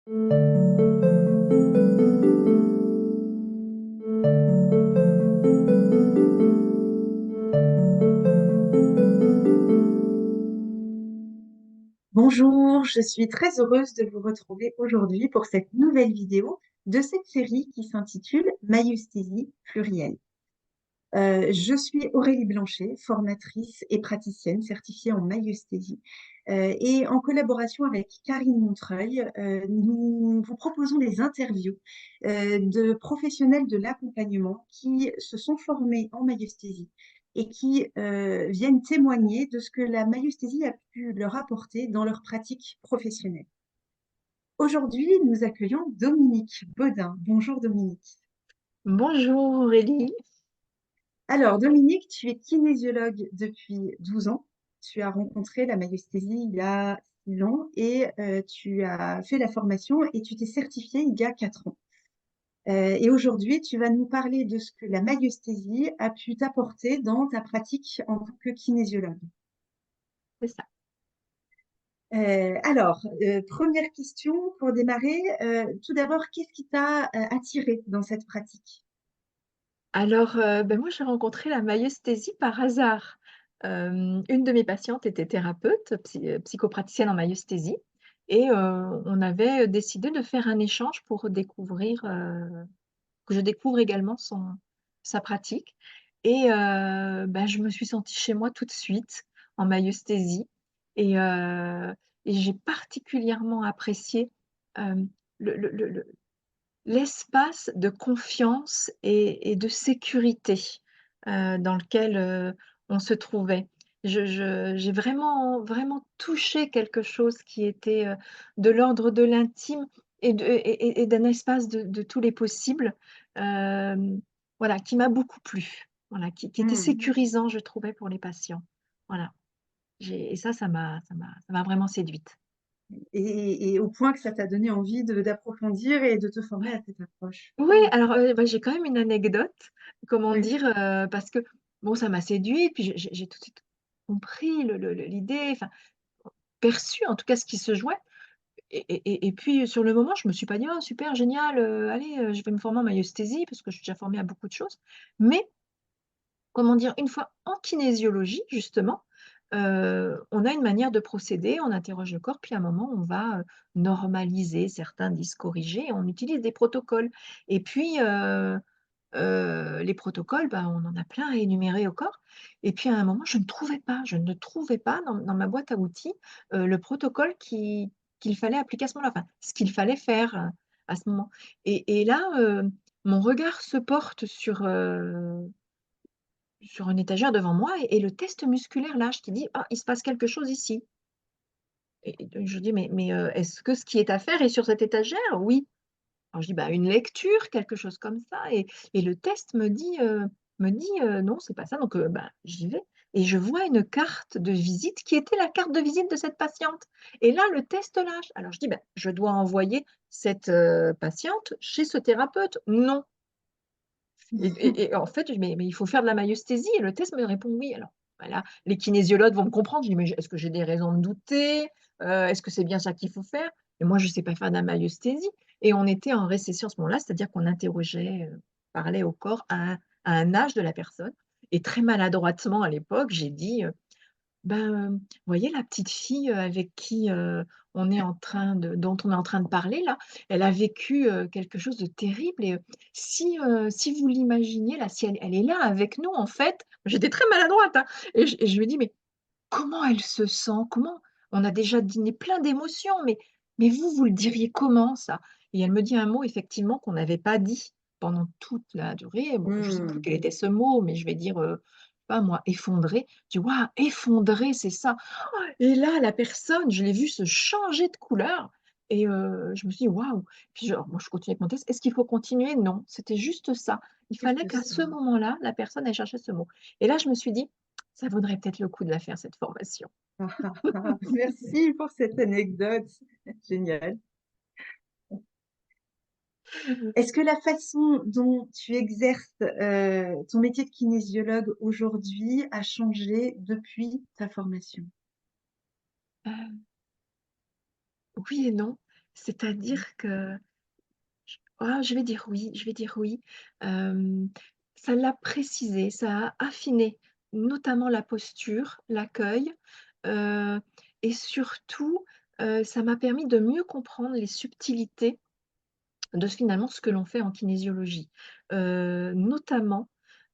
Bonjour, je suis très heureuse de vous retrouver aujourd'hui pour cette nouvelle vidéo de cette série qui s'intitule Maïeusthésie plurielle. Je suis Aurélie Blanchet, formatrice et praticienne certifiée en maïeusthésie. Et en collaboration avec Karine Montreuil, nous vous proposons des interviews de professionnels de l'accompagnement qui se sont formés en maïeusthésie et qui viennent témoigner de ce que la maïeusthésie a pu leur apporter dans leur pratique professionnelle. Aujourd'hui, nous accueillons Dominique Baudin. Bonjour Dominique. Bonjour Aurélie. Alors, Dominique, tu es kinésiologue depuis 12 ans. Tu as rencontré la maïeusthésie il y a 6 ans et tu as fait la formation et tu t'es certifiée il y a 4 ans. Et aujourd'hui, tu vas nous parler de ce que la maïeusthésie a pu t'apporter dans ta pratique en tant que kinésiologue. C'est ça. Première question pour démarrer. Tout d'abord, qu'est-ce qui t'a attiré dans cette pratique? Alors, moi, j'ai rencontré la maïeusthésie par hasard. Une de mes patientes était thérapeute, psychopraticienne en maïeusthésie et on avait décidé de faire un échange pour découvrir, que je découvre également sa pratique et je me suis sentie chez moi tout de suite en maïeusthésie et j'ai particulièrement apprécié, hem, le l'espace de confiance et de sécurité, dans lequel, on se trouvait. J'ai vraiment touché quelque chose qui était, de l'ordre de l'intime et d'un espace de tous les possibles, hem, voilà, qui m'a beaucoup plu. Voilà, qui était Hmm. sécurisant, je trouvais, pour les patients. Voilà, j'ai et ça m'a vraiment séduite. Et au point que ça t'a donné envie d'approfondir et de te former Ouais. à cette approche. Oui, Hmm. alors, j'ai quand même une anecdote, comment Oui. dire? Parce que bon, ça m'a séduite, puis j'ai tout de suite compris l'idée, enfin, perçu en tout cas ce qui se jouait et puis sur le moment, je me suis pas dit: «Oh super génial, allez, je vais me former en maïeusthésie» parce que je suis déjà formée à beaucoup de choses. Mais comment dire? Une fois en kinésiologie justement, on a une manière de procéder, on interroge le corps, puis à un moment on va, normaliser, certains disent corriger, on utilise des protocoles et puis, les protocoles, bah, on en a plein à énumérer au corps et puis à un moment, je ne trouvais pas dans ma boîte à outils, le protocole qu'il fallait appliquer à ce moment-là, enfin, ce qu'il fallait faire, à ce moment et là, mon regard se porte sur une étagère devant moi et le test musculaire lâche qui dit: «Ah, il se passe quelque chose ici» et donc je dis: «Mais est-ce que ce qui est à faire est sur cette étagère?» «Oui». Alors je dis: «Bah, une lecture, quelque chose comme ça» et le test me dit: «Non, c'est pas ça», donc j'y vais et je vois une carte de visite qui était la carte de visite de cette patiente et là, le test lâche. Alors je dis: «Bah, je dois envoyer cette, patiente chez ce thérapeute». «Non» et en fait, je dis: «Mais il faut faire de la maïeusthésie» et le test me répond: «Oui». Alors voilà, les kinésiologues vont me comprendre. Je dis: «Mais est-ce que j'ai des raisons de douter? Est-ce que c'est bien ça qu'il faut faire?» Et moi, je ne sais pas faire de la maïeusthésie et on était en récession à ce moment-là, c'est-à-dire qu'on interrogeait, parlait au corps à un âge de la personne et très maladroitement à l'époque, j'ai dit, vous voyez la petite fille, avec qui, dont on est en train de parler là, elle a vécu, quelque chose de terrible et si vous l'imaginiez là, si elle est là avec nous en fait, j'étais très maladroite, hein et je lui dis: «Mais comment elle se sent? Comment on a déjà dîné plein d'émotions, mais vous le diriez comment ça?» Et elle me dit un mot effectivement qu'on n'avait pas dit pendant toute la durée. Bon, je ne sais plus Hmm. quel était ce mot, mais je vais dire, je sais pas moi, effondré. Je dis: «Waouh, effondré, c'est ça!» Et là, la personne, je l'ai vue se changer de couleur et je me suis dit: «Waouh!» Puis genre, moi je continue avec mon test. «Est-ce qu'il faut continuer?» Non, c'était juste ça. Il fallait Juste qu'à ça. ce moment-là, la personne aille chercher ce mot et là, je me suis dit: «Ça vaudrait peut-être le coup de la faire cette formation». Merci pour cette anecdote. Génial. Est-ce que la façon dont tu exerces ton métier de kinésiologue aujourd'hui a changé depuis ta formation? Heu, oui et non. C'est-à-dire que je vais dire oui, je vais dire oui. Hem, Ça l'a précisé, ça a affiné, notamment la posture, l'accueil, heu et surtout, ça m'a permis de mieux comprendre les subtilités de finalement ce que l'on fait en kinésiologie. Notamment,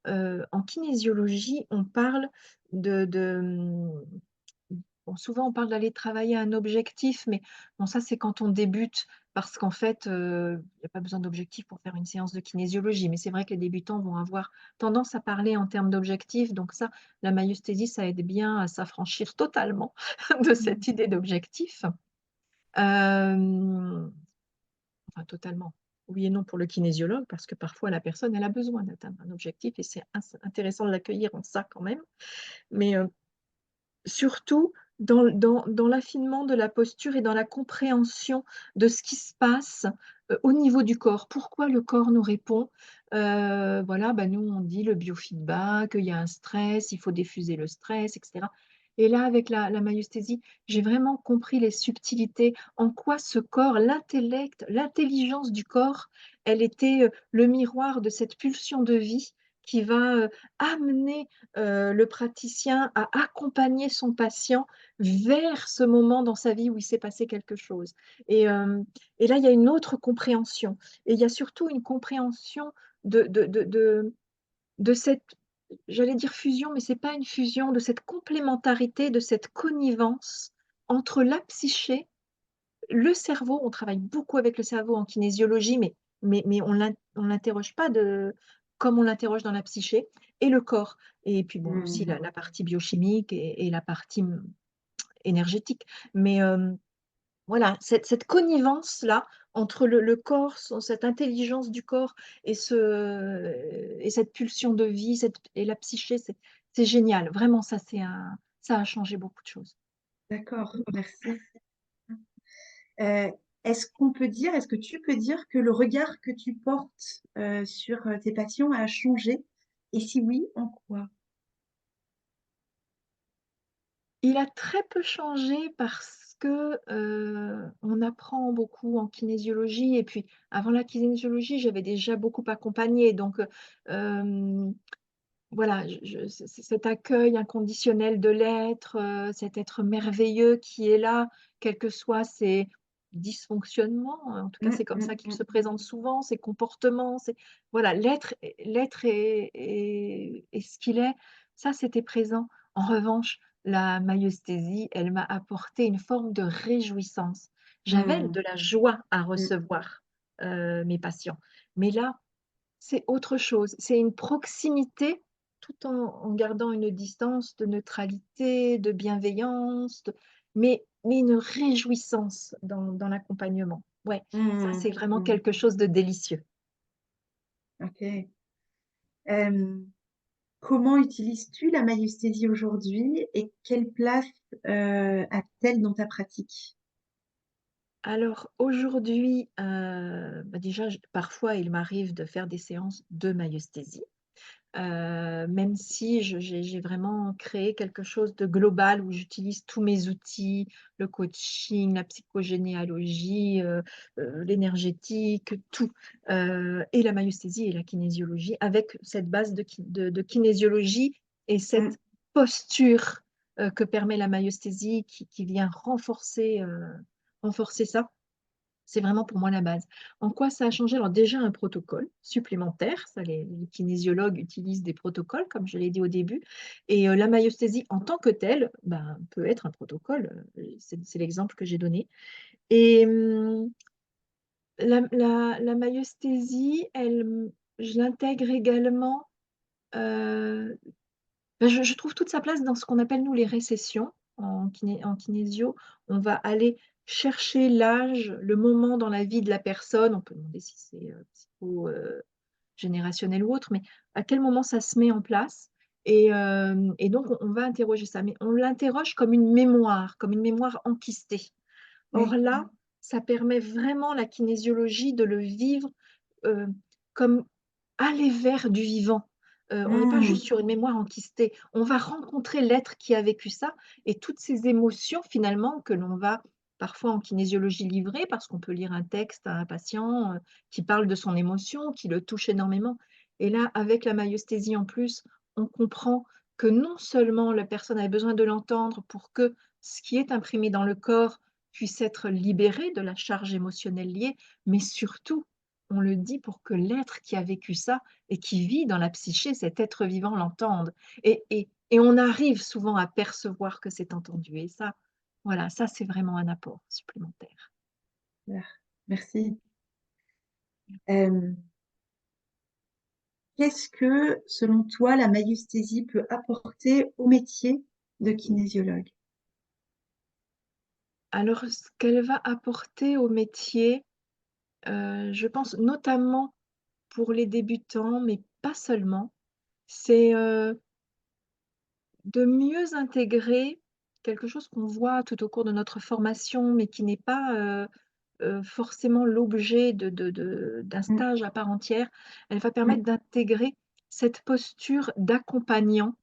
en kinésiologie, on parle de bon, souvent, on parle d'aller travailler un objectif, mais bon, ça, c'est quand on débute parce qu'en fait, il y a pas besoin d'objectif pour faire une séance de kinésiologie. Mais c'est vrai que les débutants vont avoir tendance à parler en termes d'objectifs. Donc ça, la maïeusthésie, ça aide bien à s'affranchir totalement de Mmh. cette idée d'objectif. Hem, enfin totalement. Oui et non pour le kinésiologue, parce que parfois la personne, elle a besoin d'atteindre un objectif et c'est intéressant de l'accueillir en ça quand même. Mais, surtout dans l'affinement de la posture et dans la compréhension de ce qui se passe, au niveau du corps. Pourquoi le corps nous répond? Voilà, bah, nous on dit le biofeedback, il y a un stress, il faut diffuser le stress et cetera. Et là avec la maïeusthésie, j'ai vraiment compris les subtilités, en quoi ce corps, l'intellect, l'intelligence du corps, elle était, le miroir de cette pulsion de vie qui va, amener le praticien à accompagner son patient vers ce moment dans sa vie où il s'est passé quelque chose. Et là, il y a une autre compréhension et il y a surtout une compréhension de cette, j'allais dire fusion, mais c'est pas une fusion, de cette complémentarité, de cette connivence entre la psyché, le cerveau. On travaille beaucoup avec le cerveau en kinésiologie, mais on l'interroge pas de comme on l'interroge dans la psyché, et le corps. Et puis bon, aussi Mmh. la partie biochimique et la partie, énergétique. Mais, voilà, cette connivence-là entre le corps, cette intelligence du corps et cette pulsion de vie, et la psyché, c'est génial. Vraiment, ça a changé beaucoup de choses. D'accord, merci. Heu, est-ce que tu peux dire que le regard que tu portes, sur, tes patients a changé? Et si oui, en quoi? Il a très peu changé parce que, on apprend beaucoup en kinésiologie et puis avant la kinésiologie, j'avais déjà beaucoup accompagné donc, hem, voilà, je cet accueil inconditionnel de l'être, cet être merveilleux qui est là, quels que soient ses dysfonctionnements, en tout cas, Mmh, c'est comme mmh, ça qu'il mmh. se présente souvent, ses comportements, voilà, l'être est ce qu'il est, ça, c'était présent. En revanche, la maïeusthésie, elle m'a apporté une forme de réjouissance. J'avais Mmh. de la joie à Mmh. recevoir, mes patients. Mais là, c'est autre chose. C'est une proximité tout en gardant une distance de neutralité, de bienveillance, mais une réjouissance dans l'accompagnement. Ouais, ça, Mmh. c'est vraiment Mmh. quelque chose de délicieux. OK. Hem, comment utilises-tu la maïeusthésie aujourd'hui et quelle place, a-t-elle dans ta pratique? Alors aujourd'hui, bah, déjà, parfois, il m'arrive de faire des séances de maïeusthésie. Même si j'ai vraiment créé quelque chose de global où j'utilise tous mes outils, le coaching, la psychogénéalogie, l'énergétique, tout, et la maïeusthésie et la kinésiologie avec cette base de kinésiologie et Mmh. cette posture, que permet la maïeusthésie qui vient renforcer ça. C'est vraiment pour moi la base. En quoi ça a changé? Alors déjà un protocole supplémentaire, ça les kinésiologues utilisent des protocoles comme je l'ai dit au début et la maïeusthésie en tant que telle, ben, peut être un protocole, c'est l'exemple que j'ai donné et la maïeusthésie, je l'intègre également, heu, bah, je trouve toute sa place dans ce qu'on appelle nous les récessions en kinésio. On va aller chercher l'âge, le moment dans la vie de la personne. On peut demander si c'est, psycho, générationnel ou autre, mais à quel moment ça se met en place et donc on va interroger ça. Mais on l'interroge comme une mémoire enquistée. Or Oui. là, ça permet vraiment la kinésiologie de le vivre, heu, comme aller vers du vivant. On n'est pas Mmh. juste sur une mémoire enquistée. On va rencontrer l'être qui a vécu ça et toutes ces émotions finalement que l'on va parfois en kinésiologie livrée, parce qu'on peut lire un texte à un patient, qui parle de son émotion, qui le touche énormément. Et là, avec la maïeusthésie en plus, on comprend que non seulement la personne avait besoin de l'entendre pour que ce qui est imprimé dans le corps puisse être libéré de la charge émotionnelle liée, mais surtout, on le dit pour que l'être qui a vécu ça et qui vit dans la psyché, cet être vivant l'entende. Et on arrive souvent à percevoir que c'est entendu et ça, voilà, ça c'est vraiment un apport supplémentaire. Super. Merci. Hem, Qu'est-ce que, selon toi, la maïeusthésie peut apporter au métier de kinésiologue? Alors ce qu'elle va apporter au métier, je pense notamment pour les débutants, mais pas seulement, c'est, de mieux intégrer quelque chose qu'on voit tout au cours de notre formation, mais qui n'est pas, forcément l'objet d'un Mmh, stage à part entière. Elle va mmh, permettre d'intégrer cette posture d'accompagnant,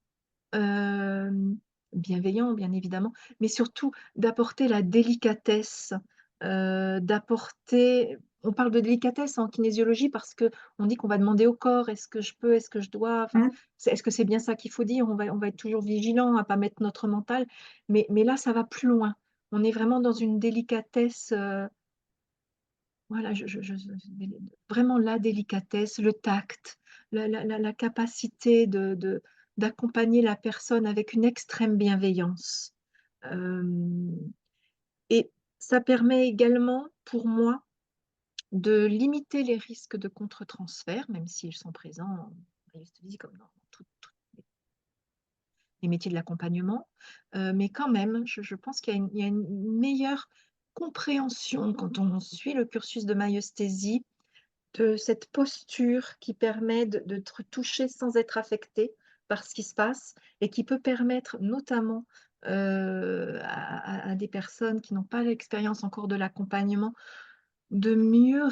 hem, bienveillant bien évidemment, mais surtout d'apporter la délicatesse, d'apporter on parle de délicatesse en kinésiologie parce qu'on dit qu'on va demander au corps: «Est-ce que je peux? Est-ce que je dois?» enfin, mmh. est-ce que c'est bien ça qu'il faut dire? On va être toujours vigilant à pas mettre notre mental, mais là ça va plus loin. On est vraiment dans une délicatesse, voilà, vraiment la délicatesse, le tact, la capacité d'accompagner la personne avec une extrême bienveillance. Hem et ça permet également, pour moi, de limiter les risques de contre-transfert, même s'ils sont présents en anesthésie comme dans tous les métiers de l'accompagnement. Mais quand même, je pense qu'il y a une meilleure compréhension quand on suit le cursus de maïeusthésie de cette posture qui permet d'être touché sans être affecté par ce qui se passe et qui peut permettre notamment, à des personnes qui n'ont pas l'expérience encore de l'accompagnement, de mieux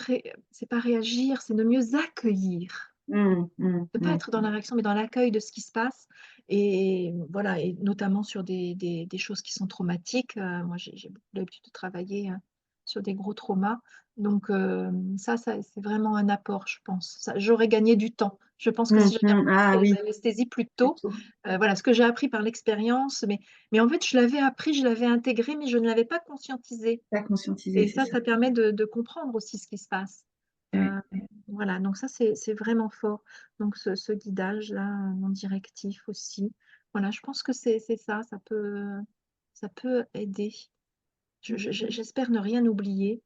c'est pas réagir, c'est de mieux accueillir. Mmh, mmh, De pas mmh. être dans la réaction, mais dans l'accueil de ce qui se passe et voilà et notamment sur des choses qui sont traumatiques. Moi, j'ai beaucoup l'habitude de travailler, sur des gros traumas. Donc ça c'est vraiment un apport, je pense. Ça j'aurais gagné du temps. Je pense que Mmh, si j'avais mmh. Ah rencontré oui, la l'anesthésie plus tôt, plutôt, voilà, ce que j'ai appris par l'expérience, mais en fait, je l'avais appris, je l'avais intégré, mais je ne l'avais pas conscientisé. pas conscientisé, Et c'est ça, ça. ça permet de comprendre aussi ce qui se passe. Ouais. Heu, voilà, donc ça, c'est vraiment fort. Donc ce guidage-là, non directif aussi. Voilà, je pense que c'est ça, ça peut aider. J'espère ne rien oublier.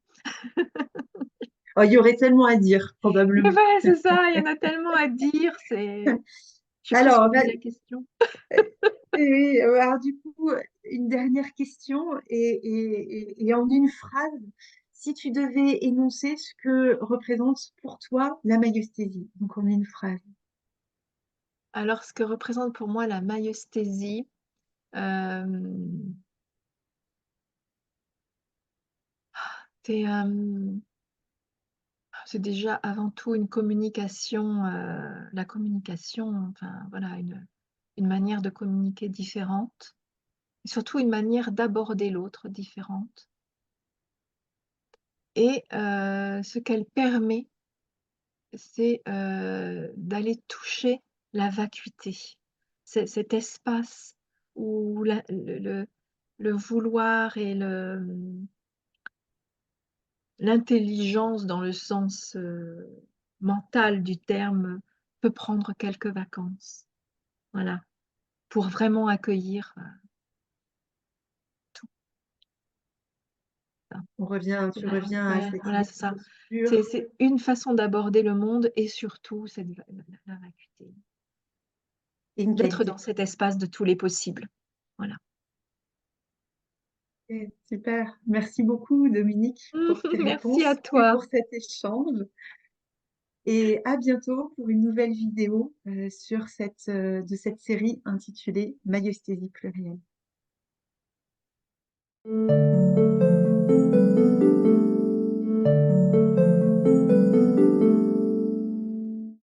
Oh, il y aurait tellement à dire, Mais probablement. voilà, c'est ça, il y en a tellement à dire, j'ai presque Alors, oublié la question. et alors du coup, une dernière question et en une phrase, si tu devais énoncer ce que représente pour toi la maïeusthésie, donc en une phrase. Alors ce que représente pour moi la maïeusthésie, hem, c'est, c'est déjà avant tout une communication, la communication, enfin voilà, une manière de communiquer différente et surtout une manière d'aborder l'autre différente et ce qu'elle permet, c'est, d'aller toucher la vacuité. Cet espace où le vouloir et l'intelligence dans le sens, mental du terme, peut prendre quelques vacances. Voilà, pour vraiment accueillir, tout ça. Tu reviens à Ouais, cette voilà, idée c'est de ça. C'est posture c'est une façon d'aborder le monde et surtout cette la vacuité. et une D'être qualité. dans cet espace de tous les possibles. Voilà. Ok, super. Merci beaucoup, Dominique, pour tes Merci à réponses et toi. pour cet échange. Et à bientôt pour une nouvelle vidéo sur de cette série intitulée Maïeusthésie plurielle.